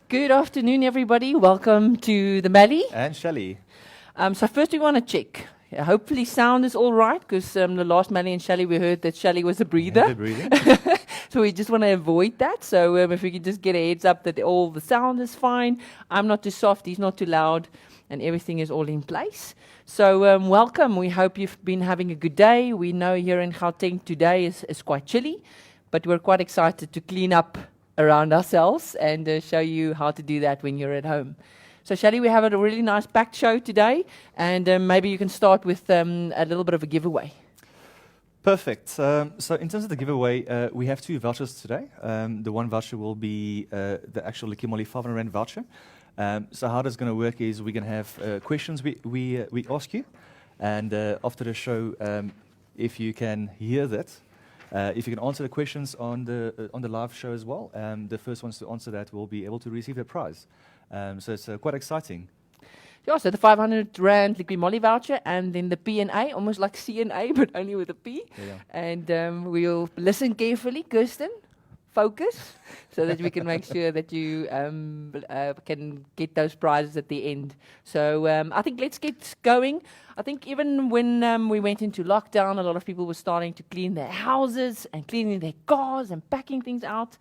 Good afternoon, everybody. Welcome to the Melly. And Shally. So first we want to check. Hopefully sound is all right, because the last Melly and Shally, we heard that Shally was a breather. Heavy breathing. So we just want to avoid that. So if we could just get a heads up that all the sound is fine. I'm not too soft, he's not too loud, and everything is all in place. So welcome. We hope you've been having a good day. We know here in Gauteng today is quite chilly, but we're quite excited to clean up around ourselves and show you how to do that when you're at home. So Shally, we have a really nice packed show today, and maybe you can start with a little bit of a giveaway. Perfect. So in terms of the giveaway, we have 2 vouchers today. The one voucher will be the actual Liqui Moly 500 Rand voucher. So how that's going to work is we're going to have questions we ask you, and after the show, if you can hear that, if you can answer the questions on the live show as well, the first ones to answer that will be able to receive the prize. So it's quite exciting. Yeah, so the 500 Rand Liqui Moly voucher, and then the P&A, almost like C&A, but only with a P. Yeah. And we'll listen carefully, Kirsten, focus, so that we can make sure that you can get those prizes at the end. So I think let's get going. I think even when we went into lockdown, a lot of people were starting to clean their houses and cleaning their cars and packing things out.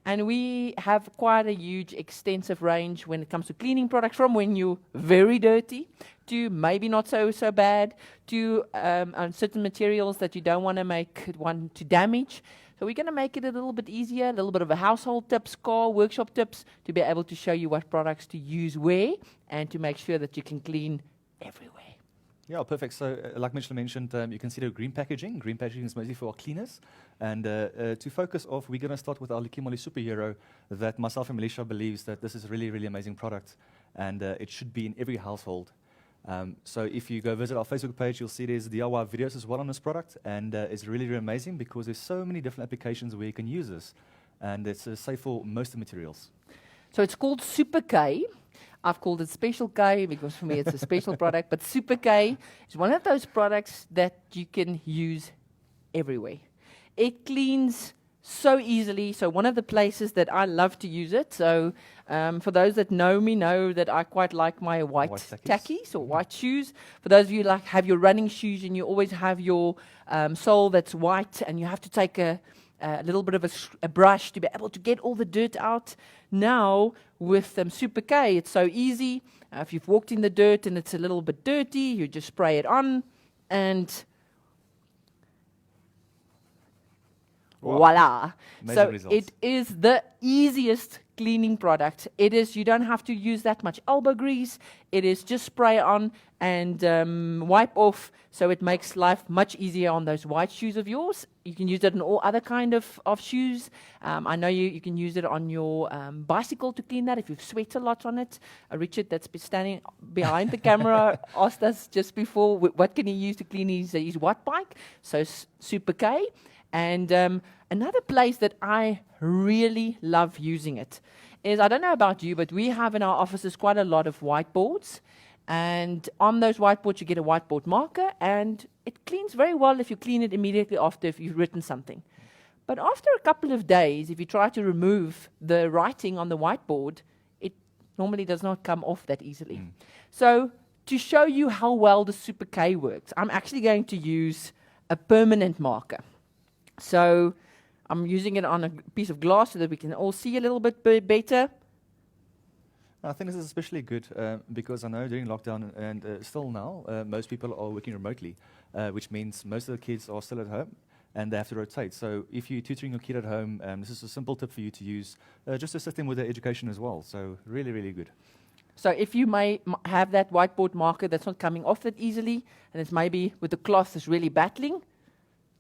And we have quite a huge, extensive range when it comes to cleaning products, from when you're very dirty to maybe not so bad, to certain materials that you don't want to damage. So we're going to make it a little bit easier, a little bit of a household tips, car workshop tips, to be able to show you what products to use where, and to make sure that you can clean everywhere. Yeah, perfect. So, like Mitchell mentioned, you can see the green packaging. Green packaging is mostly for our cleaners. And to focus off, we're going to start with our Liqui Moly superhero that myself and Melissa believes that this is a really, really amazing product. And it should be in every household. So if you go visit our Facebook page, you'll see there's DIY videos as well on this product. And it's really, really amazing because there's so many different applications where you can use this. And it's safe for most of the materials. So it's called Super K. I've called it Special K because for me it's a special product, but Super K is one of those products that you can use everywhere. It cleans so easily. So one of the places that I love to use it, so for those that know me know that I quite like my white tackies or white shoes. For those of you like have your running shoes and you always have your sole that's white, and you have to take a little bit of a brush to be able to get all the dirt out. Now, with Super K, it's so easy. If you've walked in the dirt and it's a little bit dirty, you just spray it on, and voila. So results. it is the easiest cleaning product. It is, you don't have to use that much elbow grease. It is just spray on and wipe off, so it makes life much easier on those white shoes of yours. You can use it on all other kind of shoes. I know you can use it on your bicycle to clean that if you've sweat a lot on it. Richard, that's been standing behind the camera, asked us just before, what can he use to clean his watt bike? So Super K. And another place that I really love using it is, I don't know about you, but we have in our offices quite a lot of whiteboards. And on those whiteboards, you get a whiteboard marker, and it cleans very well if you clean it immediately after if you've written something. But after a couple of days, if you try to remove the writing on the whiteboard, it normally does not come off that easily. So to show you how well the Super K works, I'm actually going to use a permanent marker. So I'm using it on a piece of glass so that we can all see a little bit better. I think this is especially good because I know during lockdown and still now, most people are working remotely, which means most of the kids are still at home and they have to rotate. So if you're tutoring your kid at home, this is a simple tip for you to use just to assist them with their education as well. So really, really good. So if you may have that whiteboard marker that's not coming off that easily, and it's maybe with the cloth is really battling,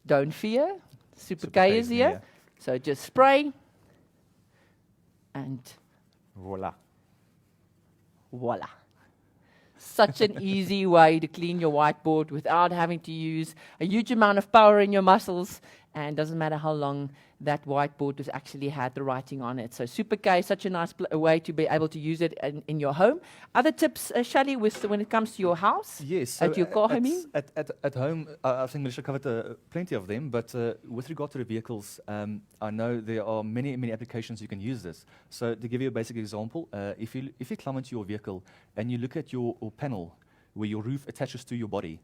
don't fear. Super K is here. So just spray and voila. Voila. Such an easy way to clean your whiteboard without having to use a huge amount of power in your muscles and doesn't matter how long that whiteboard has actually had the writing on it. So Super K is such a nice way to be able to use it in your home. Other tips, Shally, when it comes to your house? Yes. So at your car, I mean? At home, I think Melissa covered plenty of them, but with regard to the vehicles, I know there are many applications you can use this. So to give you a basic example, if you climb into your vehicle and you look at your panel where your roof attaches to your body,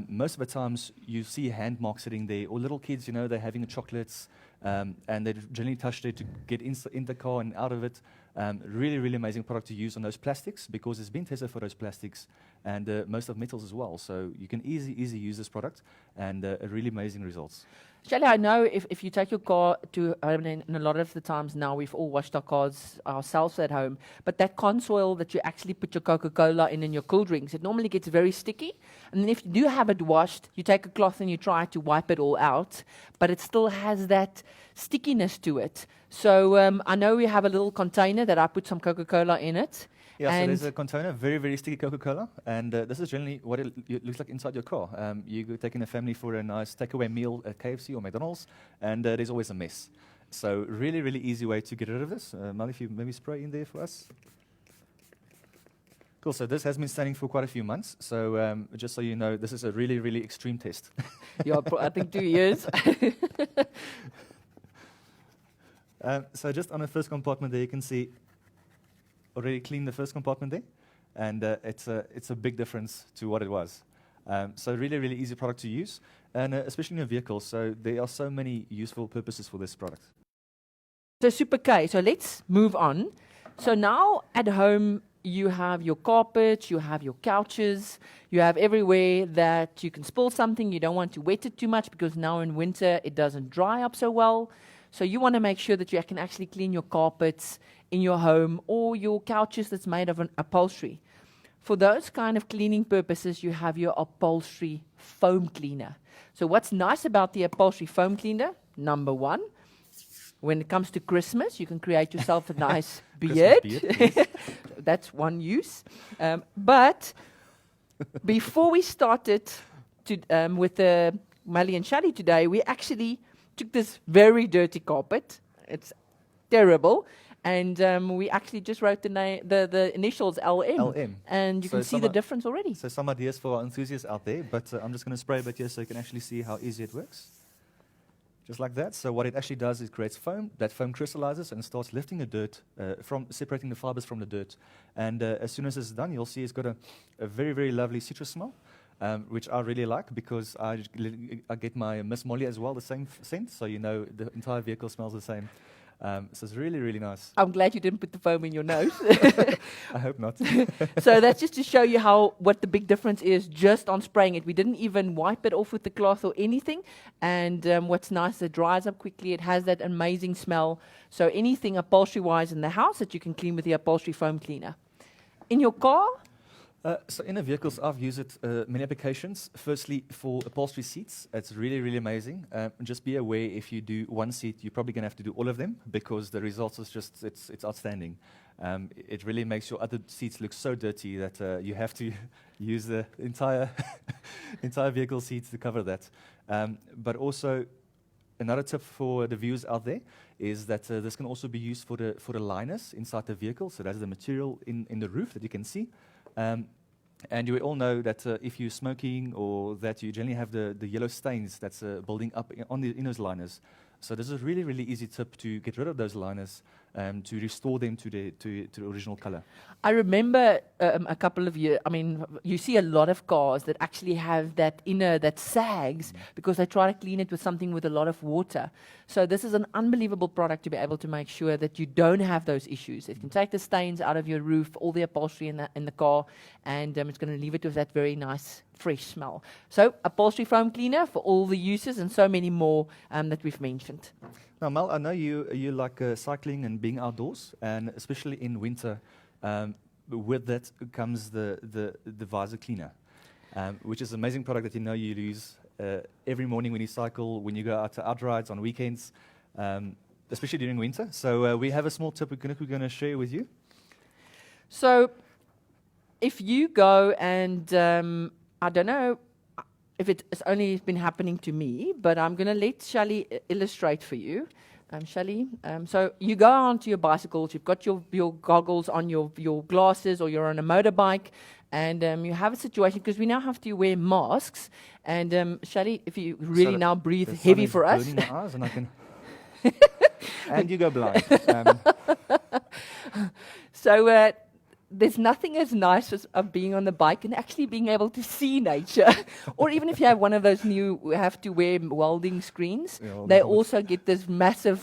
most of the times you see a hand mark sitting there, or little kids, you know, they're having chocolates, and they generally touch it to get in the car and out of it. Really amazing product to use on those plastics, because it's been tested for those plastics and most of metals as well. So you can easy use this product, and really amazing results. Shally, I know if you take your car to, I mean, and a lot of the times now we've all washed our cars ourselves at home, but that console that you actually put your Coca-Cola in and your cool drinks, it normally gets very sticky. And then if you do have it washed, you take a cloth and you try to wipe it all out, but it still has that stickiness to it. So I know we have a little container that I put some Coca-Cola in it. Yeah, so there's a container, very sticky Coca-Cola, and this is generally what it looks like inside your car. You go taking a family for a nice takeaway meal at KFC or McDonald's, and there's always a mess. So really easy way to get rid of this. Melly, if you maybe spray in there for us. Cool, so this has been standing for quite a few months, so just so you know, this is a really extreme test. Yeah, I think 2 years. So just on the first compartment there, you can see already cleaned the first compartment there, and it's a big difference to what it was. So really easy product to use, and especially in your vehicle. So there are so many useful purposes for this product. So Super K, so let's move on. So now at home you have your carpets, you have your couches, you have everywhere that you can spill something. You don't want to wet it too much, because now in winter it doesn't dry up so well. So you want to make sure that you can actually clean your carpets in your home, or your couches that's made of an upholstery. For those kind of cleaning purposes, you have your upholstery foam cleaner. So what's nice about the upholstery foam cleaner? Number one, when it comes to Christmas, you can create yourself a nice beard. Yes. That's one use. But before we started with the Melly and Shally today, we actually took this very dirty carpet. It's terrible. And we actually just wrote the initials LM. LM. And you can see the difference already. So some ideas for our enthusiasts out there, but I'm just going to spray a bit here so you can actually see how easy it works. Just like that. So what it actually does is creates foam. That foam crystallizes and starts lifting the dirt, separating the fibers from the dirt. And as soon as it's done, you'll see it's got a very lovely citrus smell, which I really like, because I get my Miss Molly as well, the same scent. So you know the entire vehicle smells the same. So it's really nice. I'm glad you didn't put the foam in your nose. I hope not. So that's just to show you what the big difference is just on spraying it. We didn't even wipe it off with the cloth or anything. And what's nice, it dries up quickly. It has that amazing smell. So anything upholstery-wise in the house that you can clean with the upholstery foam cleaner. In your car? So in the vehicles, I've used it many applications. Firstly, for upholstery seats, it's really amazing. Just be aware, if you do one seat, you're probably going to have to do all of them, because the results is just, it's outstanding. It really makes your other seats look so dirty that you have to use the entire vehicle seats to cover that. But also, another tip for the viewers out there is that this can also be used for the liners inside the vehicle. So that's the material in the roof that you can see. And you all know that if you're smoking, or that you generally have the yellow stains that's building up in those liners. So this is a really easy tip to get rid of those liners, to restore them to the original color. I remember a couple of years, I mean, you see a lot of cars that actually have that inner that sags because they try to clean it with something with a lot of water. So this is an unbelievable product to be able to make sure that you don't have those issues. It can take the stains out of your roof, all the upholstery in the car, and it's going to leave it with that very nice fresh smell. So upholstery foam cleaner for all the uses, and so many more that we've mentioned. Now, Mel, I know you like cycling and being outdoors, and especially in winter. With that comes the visor cleaner, which is an amazing product that you use every morning when you cycle, when you go out to outrides on weekends, especially during winter. So we have a small tip we're going to share with you. So if you go and I don't know, if it has only been happening to me, but I'm going to let Shally illustrate for you. Shally, so you go onto your bicycles, you've got your goggles on, your glasses, or you're on a motorbike, and you have a situation, because we now have to wear masks, and Shally, if you really now breathe heavy for us. My eyes and I can and you go blind. So there's nothing as nice as of being on the bike and actually being able to see nature. Or even if you have one of those new have to wear welding screens, they also get this massive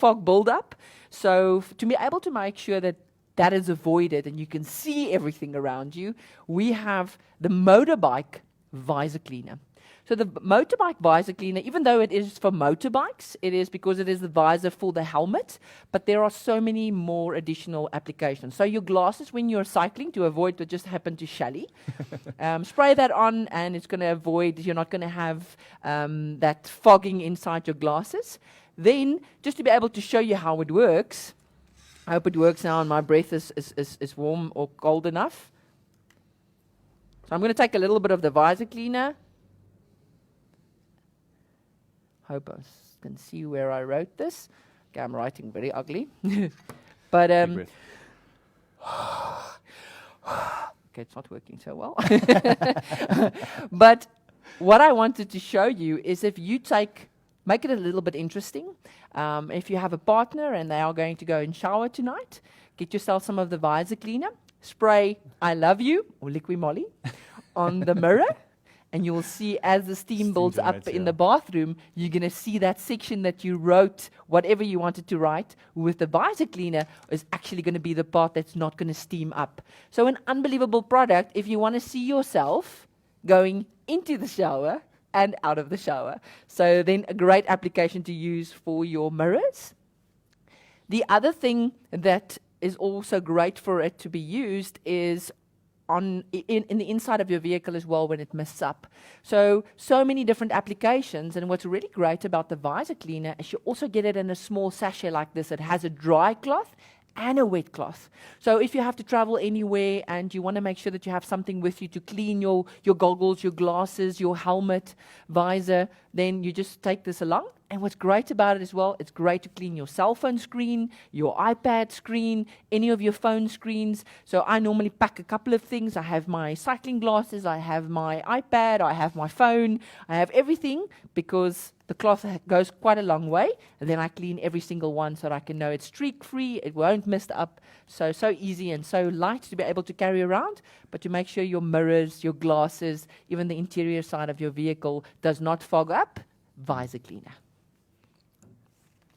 fog buildup. So to be able to make sure that that is avoided and you can see everything around you, we have the motorbike visor cleaner. So the motorbike visor cleaner, even though it is for motorbikes, it is because it is the visor for the helmet, but there are so many more additional applications. So your glasses when you're cycling, to avoid what just happened to Shally, spray that on and it's going to avoid, you're not going to have that fogging inside your glasses. Then, just to be able to show you how it works, I hope it works now and my breath is warm or cold enough. So I'm going to take a little bit of the visor cleaner. Hope I can see where I wrote this. Okay, I'm writing very ugly. But okay, it's not working so well. But what I wanted to show you is if you make it a little bit interesting. If you have a partner and they are going to go and shower tonight, get yourself some of the visor cleaner, spray "I love you" or Liqui Moly on the mirror. And you'll see as the steam builds up in the bathroom, you're going to see that section that you wrote, whatever you wanted to write, with the visor cleaner is actually going to be the part that's not going to steam up. So an unbelievable product if you want to see yourself going into the shower and out of the shower. So then a great application to use for your mirrors. The other thing that is also great for it to be used is in the inside of your vehicle as well when it mists up. So many different applications, and what's really great about the visor cleaner is you also get it in a small sachet like this. It has a dry cloth and a wet cloth. So if you have to travel anywhere and you want to make sure that you have something with you to clean your goggles, your glasses, your helmet, visor, then you just take this along. And what's great about it as well, it's great to clean your cell phone screen, your iPad screen, any of your phone screens. So I normally pack a couple of things. I have my cycling glasses, I have my iPad, I have my phone, I have everything, because the cloth goes quite a long way. And then I clean every single one so that I can know it's streak-free, it won't mist up. So easy and so light to be able to carry around, but to make sure your mirrors, your glasses, even the interior side of your vehicle does not fog up, visor cleaner.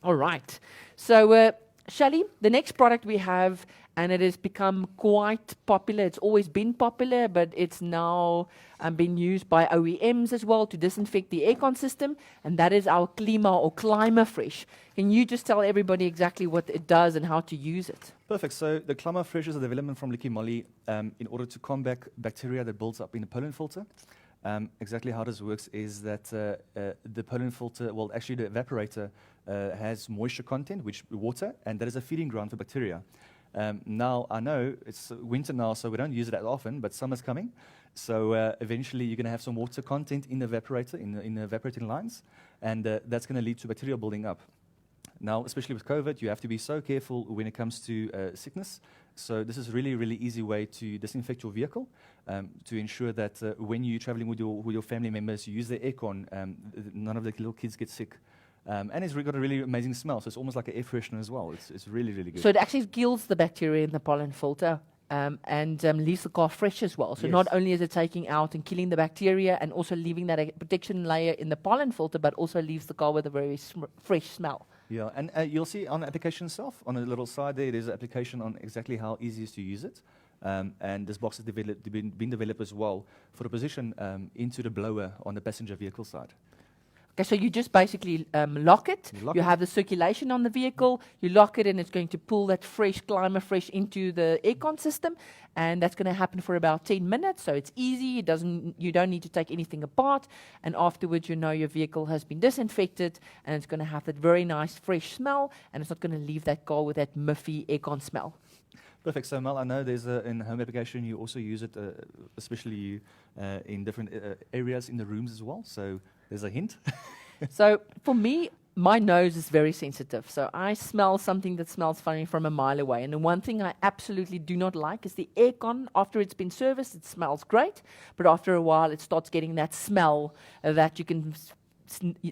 All right. So, Shally, the next product we have, and it has become quite popular. It's always been popular, but it's now been used by OEMs as well to disinfect the aircon system, and that is our Klima or Climber Fresh. Can you just tell everybody exactly what it does and how to use it? Perfect. So the Climber Fresh is a development from Liqui Moly in order to combat bacteria that builds up in the pollen filter. Exactly how this works is that the pollen filter, well, actually the evaporator has moisture content, which water, and that is a feeding ground for bacteria. Now, I know it's winter now, so we don't use it that often, but summer's coming. So eventually you're going to have some water content in the evaporator, in the evaporating lines, and that's going to lead to bacteria building up. Now, especially with COVID, you have to be so careful when it comes to sickness. So this is really, really easy way to disinfect your vehicle to ensure that when you're traveling with your family members, you use the aircon, none of the little kids get sick. And it's got a really amazing smell, so it's almost like an air freshener as well. It's really, really good. So it actually kills the bacteria in the pollen filter and leaves the car fresh as well. So not only is it taking out and killing the bacteria and also leaving that protection layer in the pollen filter, but also leaves the car with a very fresh smell. Yeah, and you'll see on the application itself, on the little side there, there's an application on exactly how easy it is to use it. And this box has been developed as well for the position into the blower on the passenger vehicle side. Okay, so you just basically lock it. You have the circulation on the vehicle. You lock it, and it's going to pull that fresh Climber Fresh into the aircon system, and that's going to happen for about 10 minutes. So it's easy. You don't need to take anything apart, and afterwards, you know your vehicle has been disinfected, and it's going to have that very nice fresh smell, and it's not going to leave that car with that muffy aircon smell. Perfect. So Mel, I know there's in home application you also use it, especially in different areas in the rooms as well. So there's a hint. So for me, my nose is very sensitive. So I smell something that smells funny from a mile away. And the one thing I absolutely do not like is the aircon. After it's been serviced, it smells great. But after a while, it starts getting that smell that you can...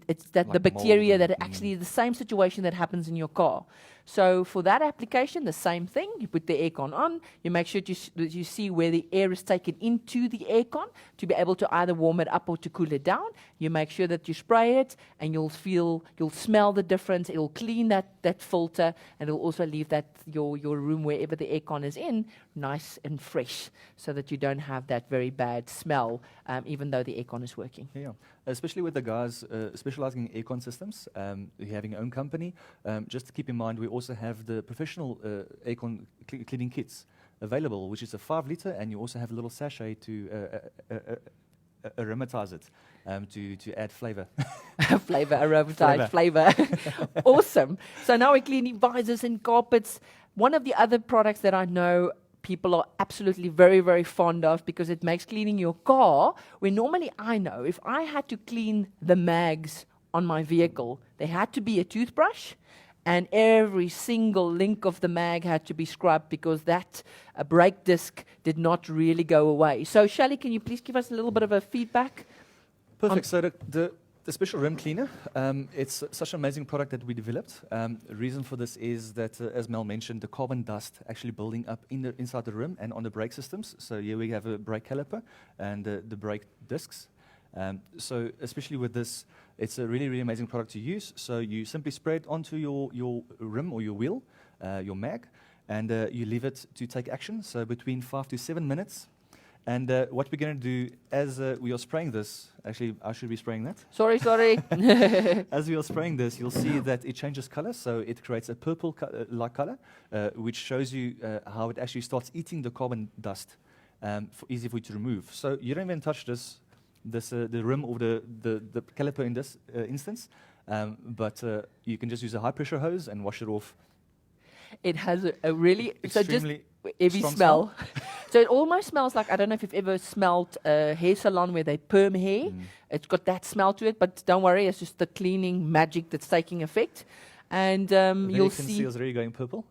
It's that Like the bacteria mold. that actually is the same situation that happens in your car. So for that application, the same thing. You put the aircon on. You make sure that you see where the air is taken into the aircon to be able to either warm it up or to cool it down. You make sure that you spray it, and you'll smell the difference. It'll clean that filter, and it'll also leave that your room wherever the aircon is in nice and fresh, so that you don't have that very bad smell, even though the aircon is working. Yeah, especially with the guys specializing in aircon systems, having your own company. Just to keep in mind, we also have the professional aircon cleaning kits available, which is a 5 liter, and you also have a little sachet to aromatize it, to add flavor. Flavor, aromatized flavor. Awesome. So now we're cleaning visors and carpets. One of the other products that I know people are absolutely very, very fond of, because it makes cleaning your car, where normally I know if I had to clean the mags on my vehicle, there had to be a toothbrush, and every single link of the mag had to be scrubbed, because that brake disc did not really go away. So Shally, can you please give us a little bit of a feedback? Perfect. So the special rim cleaner, it's such an amazing product that we developed. The reason for this is that, as Mel mentioned, the carbon dust actually building up inside the rim and on the brake systems. So here we have a brake caliper and the brake discs. So especially with this, it's a really, really amazing product to use. So you simply spray it onto your rim or your wheel, your mag, and you leave it to take action. So between 5 to 7 minutes. And what we're going to do as we are spraying this, actually I should be spraying that. Sorry. As we are spraying this, you'll see that it changes color. So it creates a purple-like color, which shows you how it actually starts eating the carbon dust, easy for you to remove. So you don't even touch the rim or the caliper in this instance, but you can just use a high-pressure hose and wash it off. It has a really Extremely heavy strong smell. So it almost smells like, I don't know if you've ever smelled a hair salon where they perm hair. It's got that smell to it, but don't worry, it's just the cleaning magic that's taking effect. And you'll see it's really going purple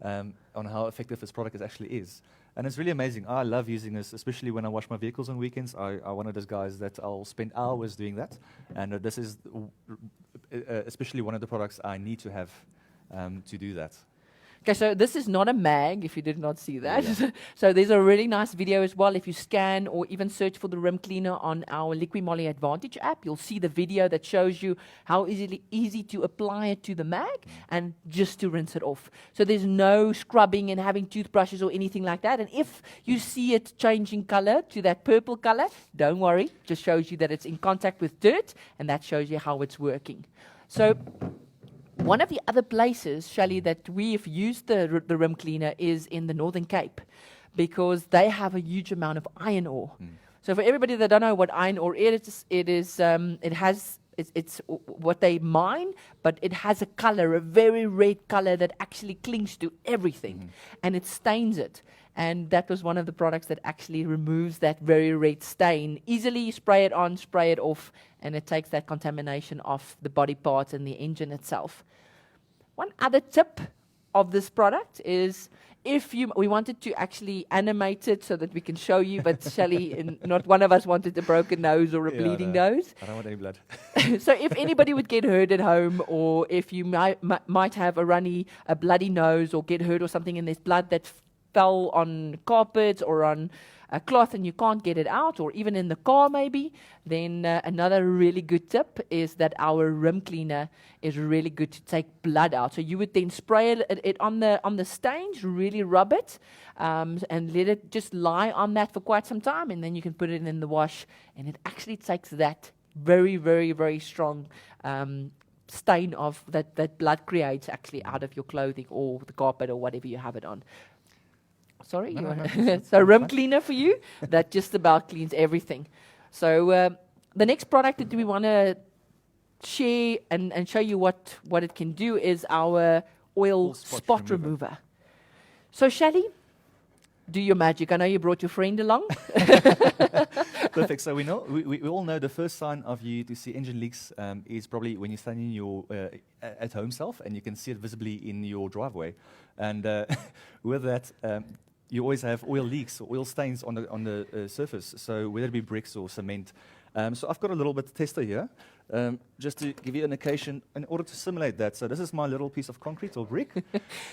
on how effective this product actually is. And it's really amazing. I love using this, especially when I wash my vehicles on weekends. I'm one of those guys that I'll spend hours doing that. And this is especially one of the products I need to have to do that. Okay, so this is not a mag, if you did not see that. Yeah. So there's a really nice video as well. If you scan or even search for the rim cleaner on our Liqui Moly Advantage app, you'll see the video that shows you how easy to apply it to the mag and just to rinse it off. So there's no scrubbing and having toothbrushes or anything like that. And if you see it changing color to that purple color, don't worry. Just shows you that it's in contact with dirt, and that shows you how it's working. So one of the other places, Shally, that we've used the rim cleaner is in the Northern Cape, because they have a huge amount of iron ore. So for everybody that don't know what iron ore is, it's what they mine, but it has a color, a very red color that actually clings to everything, and it stains it. And that was one of the products that actually removes that very red stain. Easily spray it on, spray it off, and it takes that contamination off the body parts and the engine itself. One other tip of this product is, we wanted to actually animate it so that we can show you, but Shally, not one of us wanted a broken nose or a bleeding nose. I don't want any blood. So if anybody would get hurt at home, or if you might have a bloody nose or get hurt or something, and there's blood that fell on carpets or on a cloth and you can't get it out, or even in the car maybe, then another really good tip is that our rim cleaner is really good to take blood out. So you would then spray it on the stains, really rub it, and let it just lie on that for quite some time, and then you can put it in the wash, and it actually takes that very, very, very strong stain of that blood creates actually out of your clothing or the carpet or whatever you have it on. Sorry? No, so rim cleaner for you, that just about cleans everything. So the next product that we want to share and show you what it can do is our oil spot remover. So Shally, do your magic. I know you brought your friend along. Perfect. So we all know the first sign of you to see engine leaks is probably when you're standing in your at home self and you can see it visibly in your driveway. And with that, you always have oil leaks or oil stains on the surface. So whether it be bricks or cement. So I've got a little bit of tester here, just to give you an indication in order to simulate that. So this is my little piece of concrete or brick,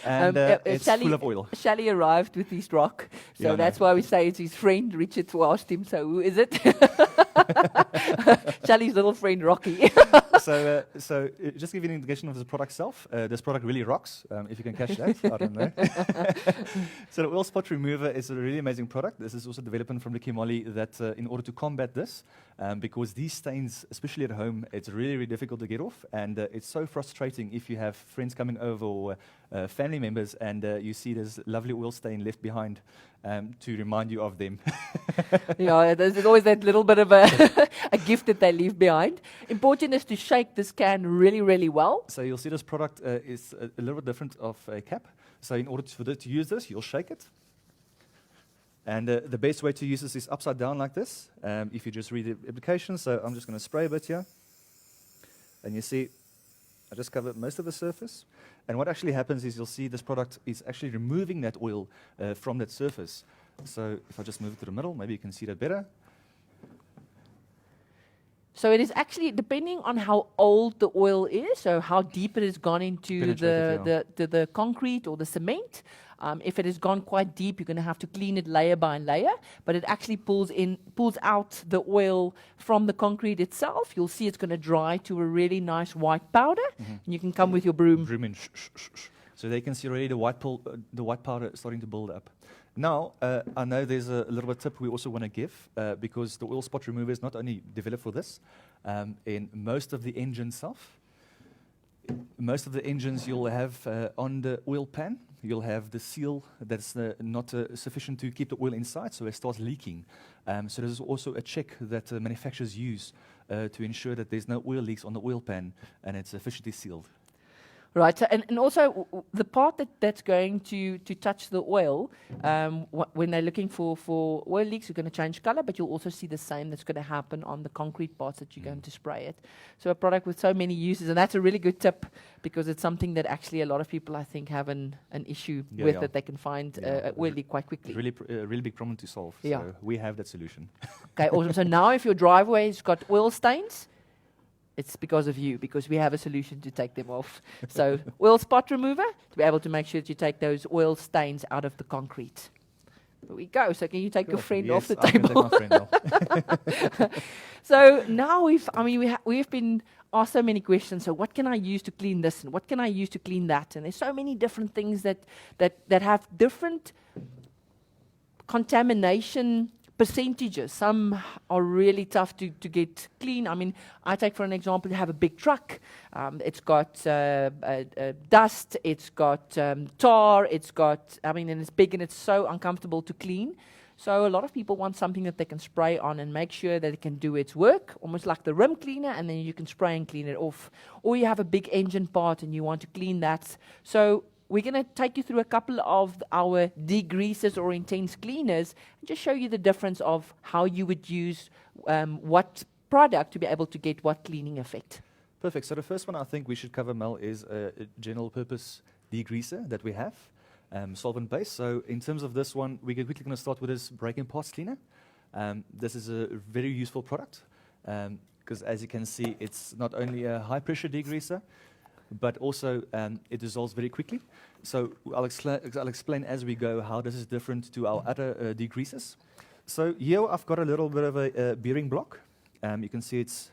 and it's full of oil. Shally arrived with his rock, so Yeah, that's why we say it's his friend Richard who asked him. So who is it? Shally's little friend Rocky. So just to give you an indication of the product itself, this product really rocks, if you can catch that, I don't know. So the oil spot remover is a really amazing product. This is also development from Liqui Moly that in order to combat this, because these stains, especially at home, it's really, really difficult to get off, and it's so frustrating if you have friends coming over or family members and you see this lovely oil stain left behind to remind you of them. Yeah, there's always that little bit of a gift that they leave behind. Important is to shake this can really, really well. So you'll see this product is a little bit different of a cap. So in order to use this, you'll shake it. And the best way to use this is upside down like this. If you just read the application, so I'm just going to spray a bit here. And you see, I just covered most of the surface. And what actually happens is you'll see this product is actually removing that oil from that surface. So if I just move it to the middle, maybe you can see that better. So it is actually depending on how old the oil is, so how deep it has gone into the concrete or the cement. If it has gone quite deep, you're going to have to clean it layer by layer, but it actually pulls out the oil from the concrete itself. You'll see it's going to dry to a really nice white powder, and you can come with your broom. In. So they can see already the white powder starting to build up. Now, I know there's a little bit tip we also want to give, because the oil spot remover is not only developed for this. In most of the engines you'll have on the oil pan, you'll have the seal that's not sufficient to keep the oil inside, so it starts leaking. So there's also a check that manufacturers use to ensure that there's no oil leaks on the oil pan and it's efficiently sealed. Right, so, and also the part that's going to touch the oil, when they're looking for oil leaks, you're going to change color, but you'll also see the same that's going to happen on the concrete parts that you're going to spray it. So a product with so many uses, and that's a really good tip, because it's something that actually a lot of people, I think, have an issue with, that they can find oil leak quite quickly. Really big problem to solve, Yeah. so we have that solution. Okay, awesome. So now if your driveway's got oil stains, it's because of you, because we have a solution to take them off. So oil spot remover, to be able to make sure that you take those oil stains out of the concrete. There we go. So can you take your friend off the table? Can take my friend off. So now we've been asked so many questions. So what can I use to clean this, and what can I use to clean that? And there's so many different things that have different contamination percentages. Some are really tough to get clean. I mean, I take for an example, you have a big truck. It's got dust, it's got tar, and it's big and it's so uncomfortable to clean. So a lot of people want something that they can spray on and make sure that it can do its work, almost like the rim cleaner, and then you can spray and clean it off. Or you have a big engine part and you want to clean that. So we're going to take you through a couple of our degreasers or intense cleaners and just show you the difference of how you would use what product to be able to get what cleaning effect. Perfect. So the first one I think we should cover, Mel, is a general purpose degreaser that we have, solvent-based. So in terms of this one, we're quickly going to start with this brake and parts cleaner. This is a very useful product because, as you can see, it's not only a high-pressure degreaser, but also it dissolves very quickly. So I'll explain as we go how this is different to our other degreasers. So here I've got a little bit of a bearing block. You can see it's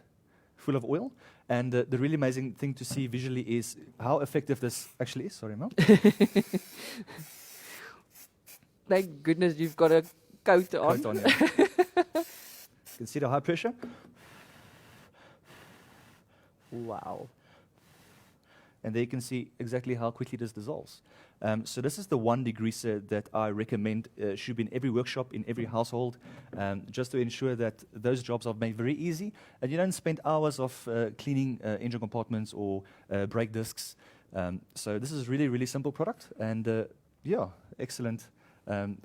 full of oil. And the really amazing thing to see visually is how effective this actually is. Sorry, Mel. Thank goodness you've got a coat on. Yeah. You can see the high pressure. Wow. And there you can see exactly how quickly this dissolves. So this is the one degreaser that I recommend should be in every workshop, in every household, just to ensure that those jobs are made very easy, and you don't spend hours of cleaning engine compartments or brake discs. So this is really, really simple product, and yeah, excellent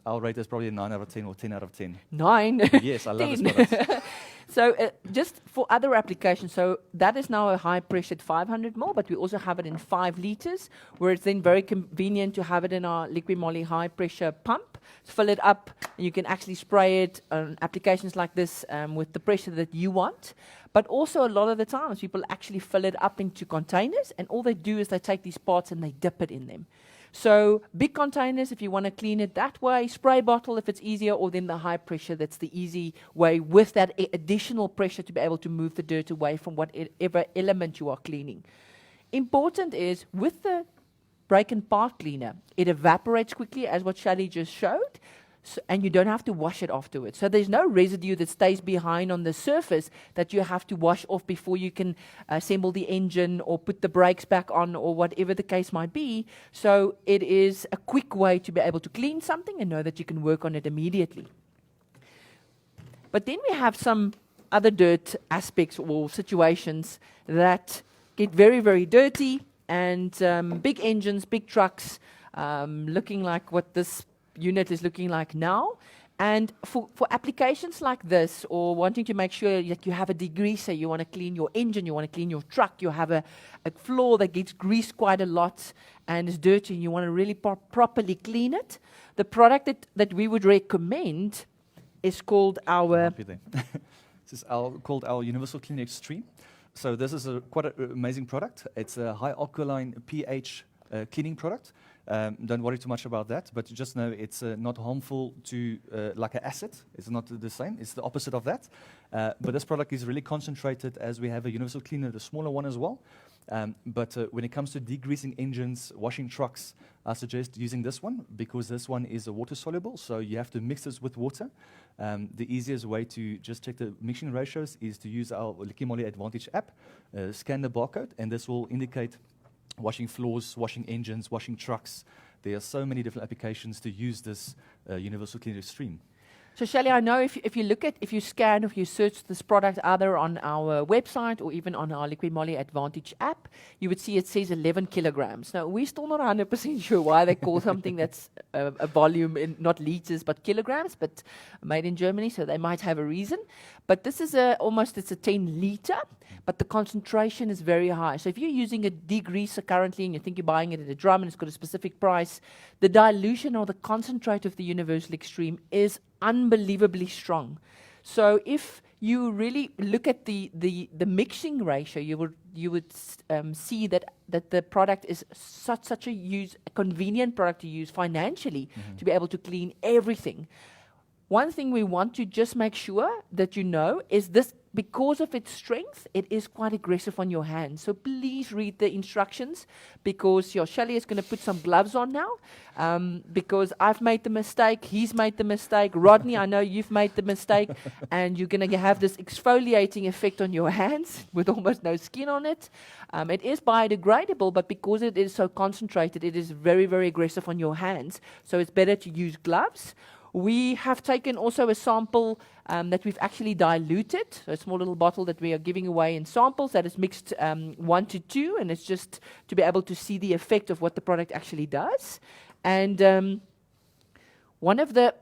I'll rate this probably a 9 out of 10 or 10 out of 10. 9. Yes, I love this 10. product. So just for other applications, so that is now a high pressured 500 ml, but we also have it in 5 liters, where it's then very convenient to have it in our Liqui Moly high pressure pump. Fill it up, and you can actually spray it on applications like this with the pressure that you want. But also a lot of the times people actually fill it up into containers, and all they do is they take these parts and they dip it in them. So big containers if you want to clean it that way, spray bottle if it's easier, or then the high pressure, that's the easy way with that additional pressure to be able to move the dirt away from whatever element you are cleaning. Important is with the break and part cleaner, it evaporates quickly as what Shally just showed, and you don't have to wash it afterwards. So there's no residue that stays behind on the surface that you have to wash off before you can assemble the engine or put the brakes back on or whatever the case might be. So it is a quick way to be able to clean something and know that you can work on it immediately. But then we have some other dirt aspects or situations that get very, very dirty, and big engines, big trucks, looking like what this unit is looking like now. And for applications like this, or wanting to make sure that you have a degreaser, you want to clean your engine, you want to clean your truck, you have a floor that gets greased quite a lot and is dirty, and you want to really properly clean it, the product that we would recommend is called our... This is called our Universal Cleaner Extreme. So this is quite an amazing product. It's a high alkaline pH cleaning product. Don't worry too much about that, but you just know it's not harmful to like an acid. It's not the same. It's the opposite of that. But this product is really concentrated, as we have a universal cleaner, the smaller one as well. But when it comes to degreasing engines, washing trucks, I suggest using this one because this one is water soluble, so you have to mix this with water. The easiest way to just check the mixing ratios is to use our Liqui Moly Advantage app, scan the barcode, and this will indicate washing floors, washing engines, washing trucks. There are so many different applications to use this Universal Cleaner Extreme. So Shally, I know if you scan, if you search this product either on our website or even on our Liqui Moly Advantage app, you would see it says 11 kilograms. Now, we're still not 100% sure why they call something that's a volume in not liters but kilograms, but made in Germany, so they might have a reason. But this is it's a 10 liter, but the concentration is very high. So if you're using a degreaser currently and you think you're buying it at a drum and it's got a specific price, the dilution or the concentrate of the Universal Extreme is unbelievably strong. So if you really look at the mixing ratio, you would see that the product is such a convenient product to use financially to be able to clean everything. One thing we want to just make sure that you know is this, because of its strength, it is quite aggressive on your hands. So please read the instructions, because Shally is going to put some gloves on now, because I've made the mistake, he's made the mistake, Rodney, I know you've made the mistake, and you're going to have this exfoliating effect on your hands with almost no skin on it. It is biodegradable, but because it is so concentrated, it is very, very aggressive on your hands. So it's better to use gloves. We have taken also a sample that we've actually diluted, so a small little bottle that we are giving away in samples that is mixed 1 to 2, and it's just to be able to see the effect of what the product actually does. And one of the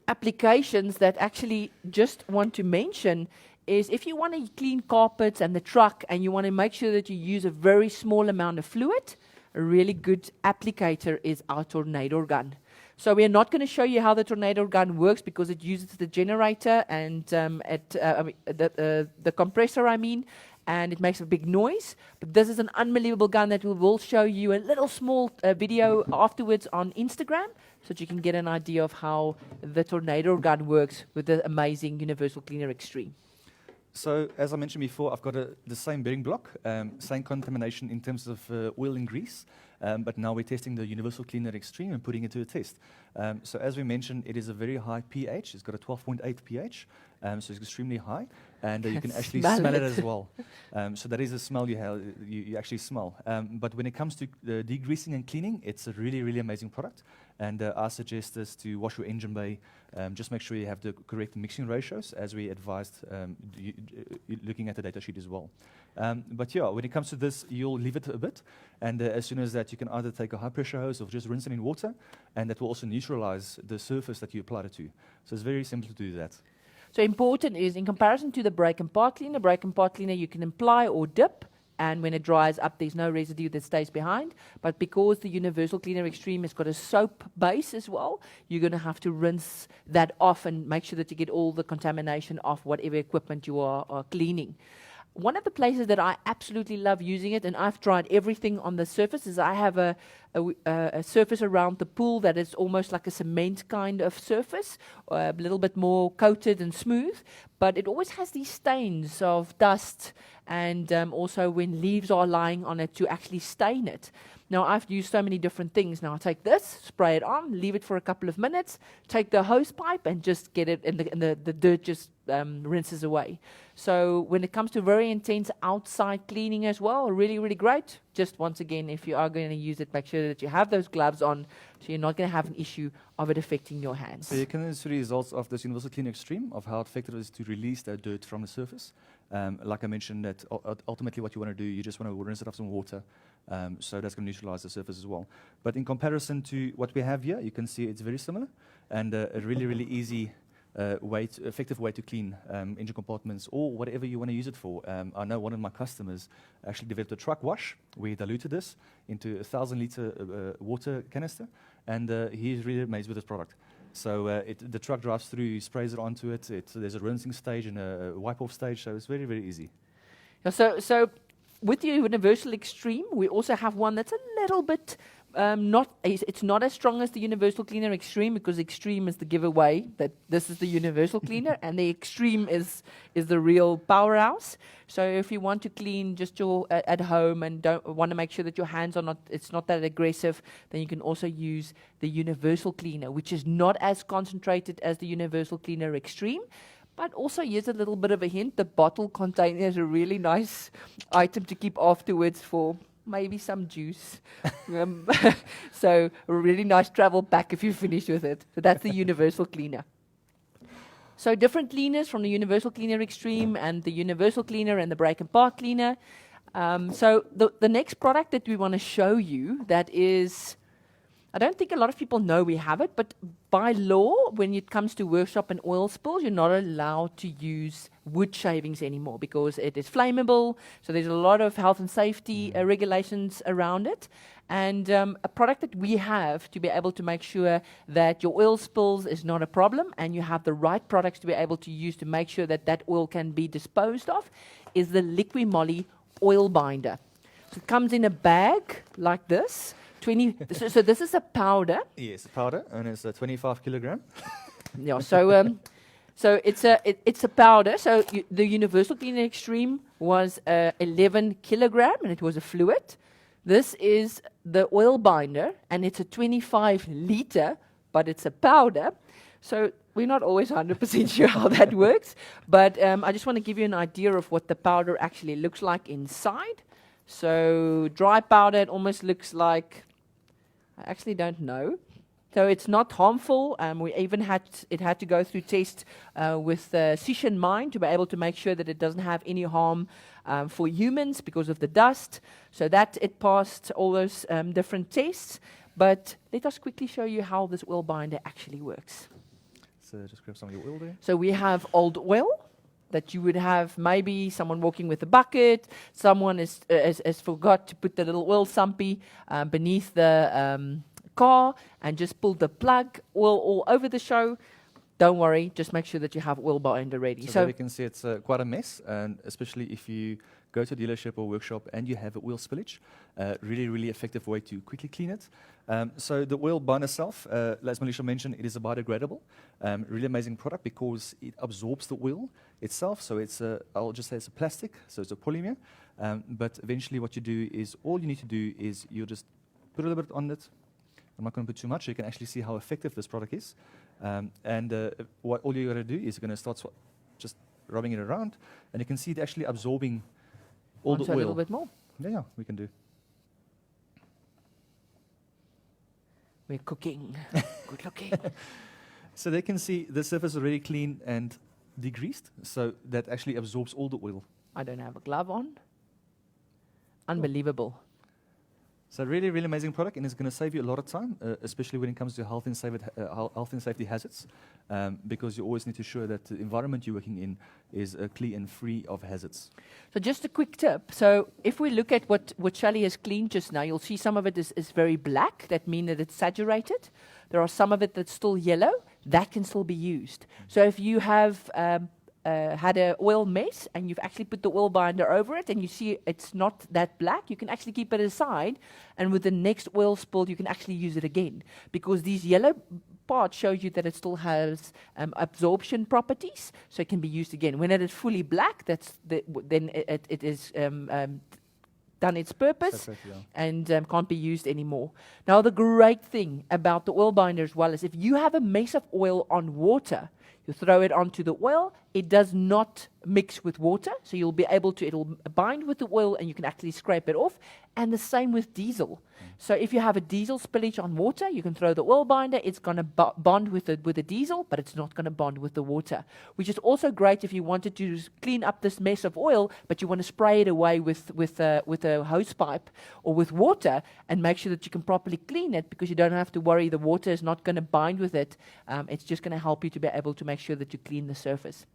applications that actually just want to mention is if you want to clean carpets and the truck and you want to make sure that you use a very small amount of fluid, a really good applicator is our tornado gun. So we are not going to show you how the tornado gun works because it uses the generator and the compressor, and it makes a big noise. But this is an unbelievable gun that we will show you a little small video afterwards on Instagram so that you can get an idea of how the tornado gun works with the amazing Universal Cleaner Extreme. So, as I mentioned before, I've got the same bearing block, same contamination in terms of oil and grease, but now we're testing the Universal Cleaner Extreme and putting it to a test. So, as we mentioned, it is a very high pH. It's got a 12.8 pH, so it's extremely high. and you can actually Smell smell it it. as well. So that is a smell you actually smell. But when it comes to degreasing and cleaning, it's a really, really amazing product. And I suggest this to wash your engine bay. Just make sure you have the correct mixing ratios, as we advised, looking at the data sheet as well. But yeah, when it comes to this, you'll leave it a bit, and as soon as that, you can either take a high-pressure hose or just rinse it in water, and that will also neutralize the surface that you applied it to. So it's very simple to do that. So important is, in comparison to the brake and part cleaner you can apply or dip, and when it dries up, there's no residue that stays behind. But because the Universal Cleaner Extreme has got a soap base as well, you're going to have to rinse that off and make sure that you get all the contamination off whatever equipment you are cleaning. One of the places that I absolutely love using it, and I've tried everything on the surface, is I have a surface around the pool that is almost like a cement kind of surface, a little bit more coated and smooth, but it always has these stains of dust, and also when leaves are lying on it, to actually stain it. Now, I've used so many different things. Now, I take this, spray it on, leave it for a couple of minutes, take the hose pipe and just get it, and the dirt just rinses away. So when it comes to very intense outside cleaning as well, really, really great. Just once again, if you are going to use it, make sure that you have those gloves on, so you're not going to have an issue of it affecting your hands. So you can see the results of this Universal Cleaner Extreme, of how effective it is to release that dirt from the surface. Like I mentioned, that ultimately what you want to do, you just want to rinse it off some water. So that's going to neutralize the surface as well. But in comparison to what we have here, you can see it's very similar, and a really, really easy effective way to clean engine compartments or whatever you want to use it for. I know one of my customers actually developed a truck wash. We diluted this into a 1,000-liter water canister, and he's really amazed with this product. So the truck drives through, he sprays it onto it. There's a rinsing stage and a wipe-off stage, so it's very, very easy. Yeah, so with the Universal Extreme, we also have one that's a little bit it's not as strong as the Universal Cleaner Extreme, because Extreme is the giveaway that this is the Universal Cleaner, and the Extreme is the real powerhouse. So if you want to clean just your at home and don't want to make sure that your hands are it's not that aggressive, then you can also use the Universal Cleaner, which is not as concentrated as the Universal Cleaner Extreme. But also, here's a little bit of a hint: the bottle container is a really nice item to keep afterwards for maybe some juice. So a really nice travel pack if you finish with it. So that's the Universal Cleaner. So different cleaners from the Universal Cleaner Extreme and the Universal Cleaner and the brake and part cleaner. So the next product that we want to show you, that is, I don't think a lot of people know we have it, but by law, when it comes to workshop and oil spills, you're not allowed to use wood shavings anymore because it is flammable. So there's a lot of health and safety regulations around it. And a product that we have to be able to make sure that your oil spills is not a problem and you have the right products to be able to use to make sure that that oil can be disposed of is the Liqui Moly oil binder. So it comes in a bag like this. So this is a powder. Yes, powder, and it's a 25 kilogram. Yeah, so it's a powder. So the Universal Cleaner Extreme was 11 kilogram, and it was a fluid. This is the oil binder, and it's a 25 liter, but it's a powder. So we're not always 100% sure how that works, but I just want to give you an idea of what the powder actually looks like inside. So dry powder, it almost looks like, I actually don't know. So it's not harmful. We even had to go through tests with SISH in mind to be able to make sure that it doesn't have any harm for humans because of the dust. So that it passed all those different tests. But let us quickly show you how this oil binder actually works. So just grab some of your oil there. So we have old oil that you would have, maybe someone walking with a bucket, someone has forgot to put the little oil sumpy beneath the car and just pulled the plug, oil all over the show. Don't worry, just make sure that you have oil binder ready. So there you can see it's quite a mess, and especially if you go to a dealership or workshop and you have an oil spillage, really, really effective way to quickly clean it. So the oil binder itself, as Melissa mentioned, it is a biodegradable, really amazing product because it absorbs the oil itself. So it's I'll just say it's a plastic, so it's a polymer. But eventually what you do is, all you need to do is you just put a little bit on it. I'm not going to put too much, so you can actually see how effective this product is. What all you got to do is you're going to start just rubbing it around, and you can see it actually absorbing all Want the a oil. little bit more. Yeah, we can do. We're cooking. Good looking. So they can see the surface is already clean and degreased, so that actually absorbs all the oil. I don't have a glove on. Unbelievable. So really, really amazing product, and it's going to save you a lot of time, especially when it comes to health and safety hazards, because you always need to ensure that the environment you're working in is clean and free of hazards. So just a quick tip. So if we look at what Shally has cleaned just now, you'll see some of it is very black. That means that it's saturated. There are some of it that's still yellow. That can still be used. So if you have had an oil mess and you've actually put the oil binder over it and you see it's not that black, you can actually keep it aside, and with the next oil spill you can actually use it again, because these yellow parts show you that it still has absorption properties, so it can be used again. When it is fully black, then it is done its purpose and can't be used anymore. Now the great thing about the oil binder as well is if you have a mess of oil on water, you throw it onto the oil, it does not mix with water, so you'll be able to, it'll bind with the oil and you can actually scrape it off. And the same with diesel. So if you have a diesel spillage on water, you can throw the oil binder, it's going to bond with the diesel, but it's not going to bond with the water, which is also great if you wanted to clean up this mess of oil, but you want to spray it away with a hose pipe or with water and make sure that you can properly clean it, because you don't have to worry the water is not going to bind with it. It's just going to help you to be able to make sure that you clean the surface.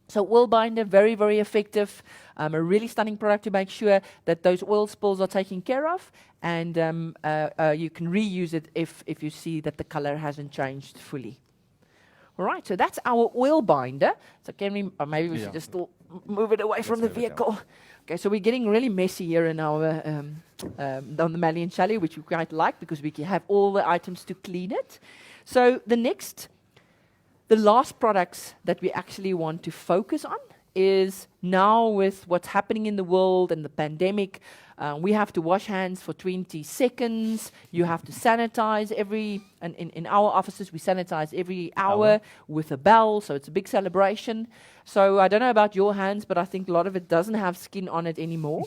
So oil binder, very, very effective, a really stunning product to make sure that those oil spills are taken care of, and you can reuse it if you see that the color hasn't changed fully. All right, so that's our oil binder. So can we, maybe we should just still move it away from the vehicle. Okay, so we're getting really messy here in our, on the Melly and Shally, which we quite like because we can have all the items to clean it. So the last products that we actually want to focus on is now with what's happening in the world and the pandemic, we have to wash hands for 20 seconds. You have to sanitize in our offices, we sanitize every hour with a bell, so it's a big celebration. So I don't know about your hands, but I think a lot of it doesn't have skin on it anymore.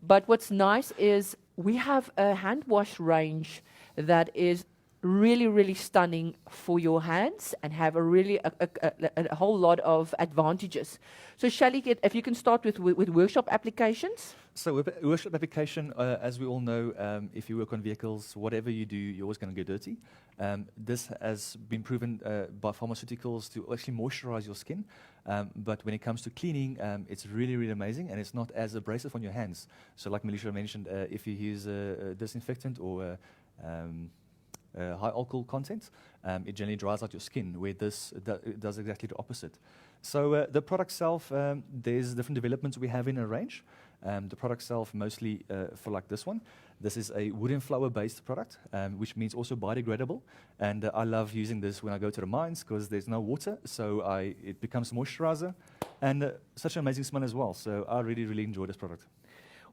But what's nice is we have a hand wash range that is really, really stunning for your hands and have a whole lot of advantages. So Shally, if you can start with workshop applications. So with workshop application, as we all know, if you work on vehicles, whatever you do, you're always going to get dirty. This has been proven by pharmaceuticals to actually moisturize your skin. But when it comes to cleaning, it's really, really amazing, and it's not as abrasive on your hands. So like Melissa mentioned, if you use a disinfectant or high alcohol content, it generally dries out your skin, where this does exactly the opposite. So the product itself, there's different developments we have in a range. The product itself mostly for like this one. This is a wooden flour-based product, which means also biodegradable. And I love using this when I go to the mines because there's no water, so it becomes moisturizer and such an amazing smell as well. So I really, really enjoy this product.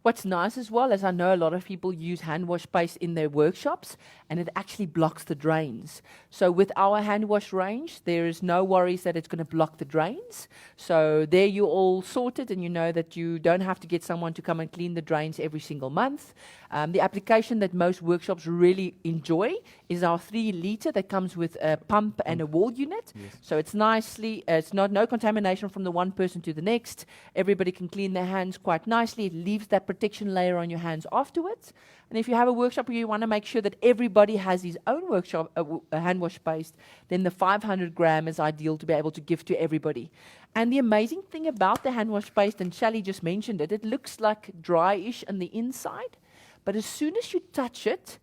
What's nice as well is I know a lot of people use hand wash paste in their workshops, and it actually blocks the drains. So with our hand wash range, there is no worries that it's going to block the drains. So there you're all sorted, and you know that you don't have to get someone to come and clean the drains every single month. The application that most workshops really enjoy is our 3 liter that comes with a pump and a wall unit. Yes. So it's it's no contamination from the one person to the next. Everybody can clean their hands quite nicely. It leaves that protection layer on your hands afterwards. And if you have a workshop where you want to make sure that everybody has his own workshop hand wash paste, then the 500 gram is ideal to be able to give to everybody. And the amazing thing about the hand wash paste, and Shally just mentioned it, it looks like dryish on the inside, but as soon as you touch it,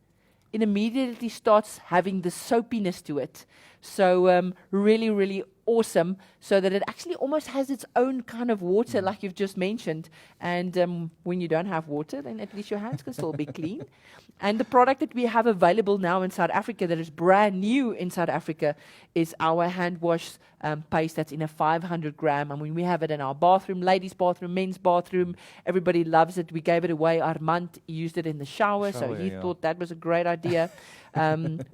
it immediately starts having the soapiness to it. So really, really awesome, so that it actually almost has its own kind of water, like you've just mentioned. And when you don't have water, then at least your hands can still be clean. And the product that we have available now in South Africa, that is brand new in South Africa, is our hand wash paste that's in a 500 gram. I mean, we have it in our bathroom, ladies' bathroom, men's bathroom. Everybody loves it. We gave it away. Armand used it in the shower, so he thought that was a great idea.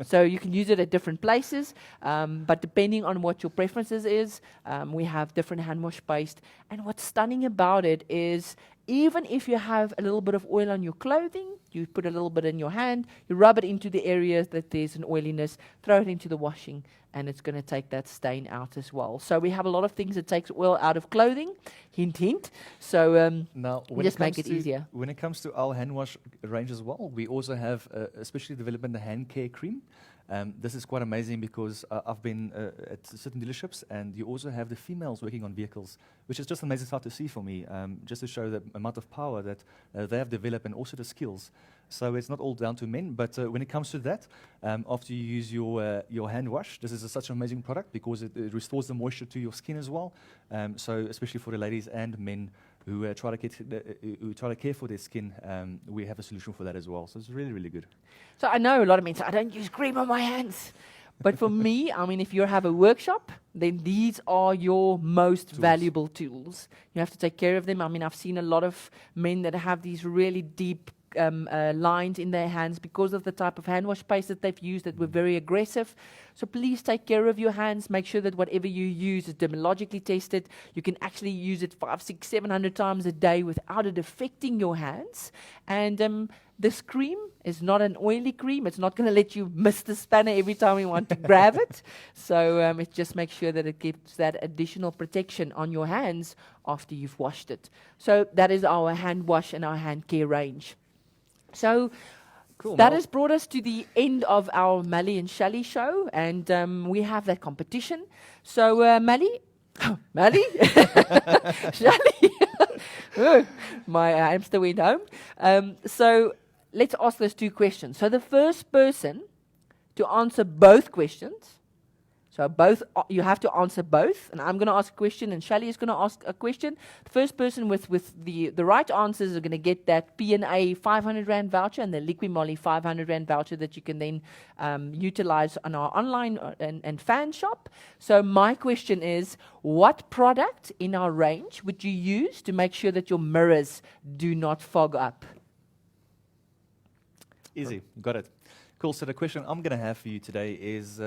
So you can use it at different places, but depending on what your preferences is, We have different hand wash paste. And what's stunning about it is even if you have a little bit of oil on your clothing, you put a little bit in your hand, you rub it into the areas that there's an oiliness, throw it into the washing, and it's going to take that stain out as well. So we have a lot of things that takes oil out of clothing, hint, hint. So now, just make it easier. When it comes to our hand wash range as well, we also have especially developing the hand care cream. This is quite amazing because I've been at certain dealerships, and you also have the females working on vehicles, which is just amazing sight to see for me, just to show the amount of power that they have developed and also the skills. So it's not all down to men, but when it comes to that, after you use your hand wash, this is such an amazing product because it restores the moisture to your skin as well. So especially for the ladies and men who try to care for their skin, we have a solution for that as well. So it's really, really good. So I know a lot of men say, I don't use cream on my hands. But for me, I mean, if you have a workshop, then these are your most valuable tools. You have to take care of them. I mean, I've seen a lot of men that have these really deep lines in their hands because of the type of hand wash paste that they've used that were very aggressive. So please take care of your hands. Make sure that whatever you use is dermatologically tested. You can actually use it 500, 600, 700 times a day without it affecting your hands. And this cream is not an oily cream. It's not going to let you miss the spanner every time you want to grab it. So it just makes sure that it gives that additional protection on your hands after you've washed it. So that is our hand wash and our hand care range. So cool, that has brought us to the end of our Melly and Shally show, and we have that competition. So Melly, Shally, my hamster went home. So let's ask those two questions. So the first person to answer both questions, so both you have to answer both, and I'm going to ask a question, and Shally is going to ask a question. The first person with the right answers are going to get that P&A 500 Rand voucher and the Liqui Moly 500 Rand voucher that you can then utilize on our online and fan shop. So my question is, what product in our range would you use to make sure that your mirrors do not fog up? Easy, got it. Cool, so the question I'm going to have for you today is,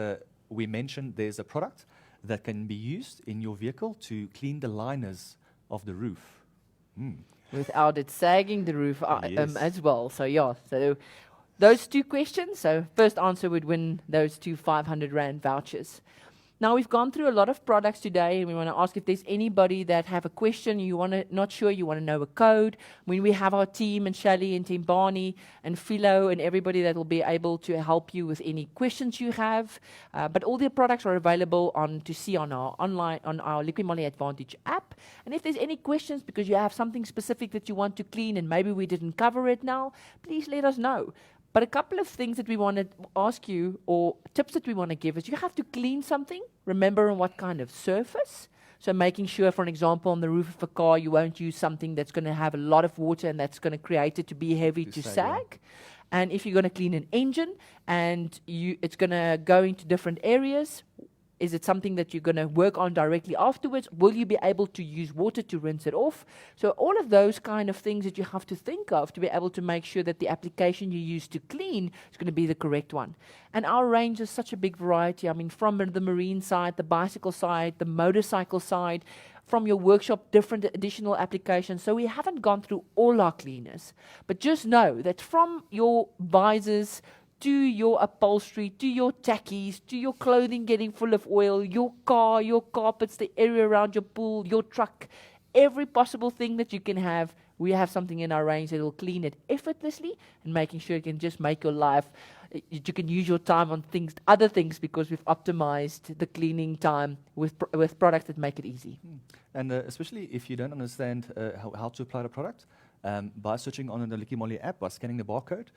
we mentioned there's a product that can be used in your vehicle to clean the liners of the roof. Without it sagging the roof Yes. as well. So yeah, so those two questions. So first answer would win those two 500 Rand vouchers. Now we've gone through a lot of products today, and we want to ask if there's anybody that have a question, you want to not sure, you want to know a code. When we have our team and Shally and Team Barney and Philo and everybody that will be able to help you with any questions you have. But all the products are available to see on our online on our Liqui Moly Advantage app. And if there's any questions because you have something specific that you want to clean and maybe we didn't cover it now, please let us know. But a couple of things that we want to ask you, or tips that we want to give, is you have to clean something. Remember on what kind of surface. So making sure, for an example, on the roof of a car, you won't use something that's going to have a lot of water and that's going to create it to be heavy to sag. And if you're going to clean an engine and it's going to go into different areas, is it something that you're going to work on directly afterwards? Will you be able to use water to rinse it off? So all of those kind of things that you have to think of to be able to make sure that the application you use to clean is going to be the correct one. And our range is such a big variety. I mean, from the marine side, the bicycle side, the motorcycle side, from your workshop, different additional applications. So we haven't gone through all our cleaners. But just know that from your visors to your upholstery, to your tackies, to your clothing getting full of oil, your car, your carpets, the area around your pool, your truck, every possible thing that you can have, we have something in our range that will clean it effortlessly and making sure it can just make your life, you can use your time on other things because we've optimized the cleaning time with products that make it easy. And especially if you don't understand how to apply the product, by searching on the Liqui Moly app, by scanning the barcode,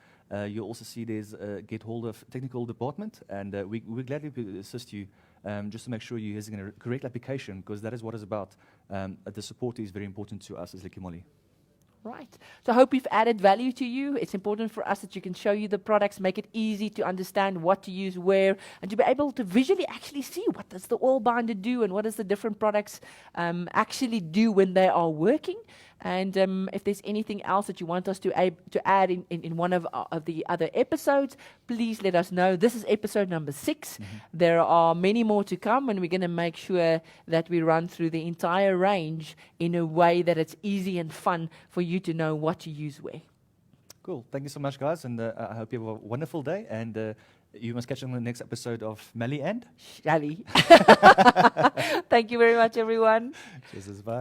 you'll also see there's a get hold of technical department, and we're gladly assist you just to make sure you're using a correct application, because that is what it's about. The support is very important to us as Liqui Moly. Right. So I hope we've added value to you. It's important for us that you can show you the products, make it easy to understand what to use where, and to be able to visually actually see what does the oil binder do and what does the different products actually do when they are working. And if there's anything else that you want us to add in one of the other episodes, please let us know. This is episode number 6. There are many more to come, and we're going to make sure that we run through the entire range in a way that it's easy and fun for you to know what to use where. Cool. Thank you so much, guys, and I hope you have a wonderful day. And you must catch on the next episode of Melly and Shally. Thank you very much, everyone. Cheers, bye.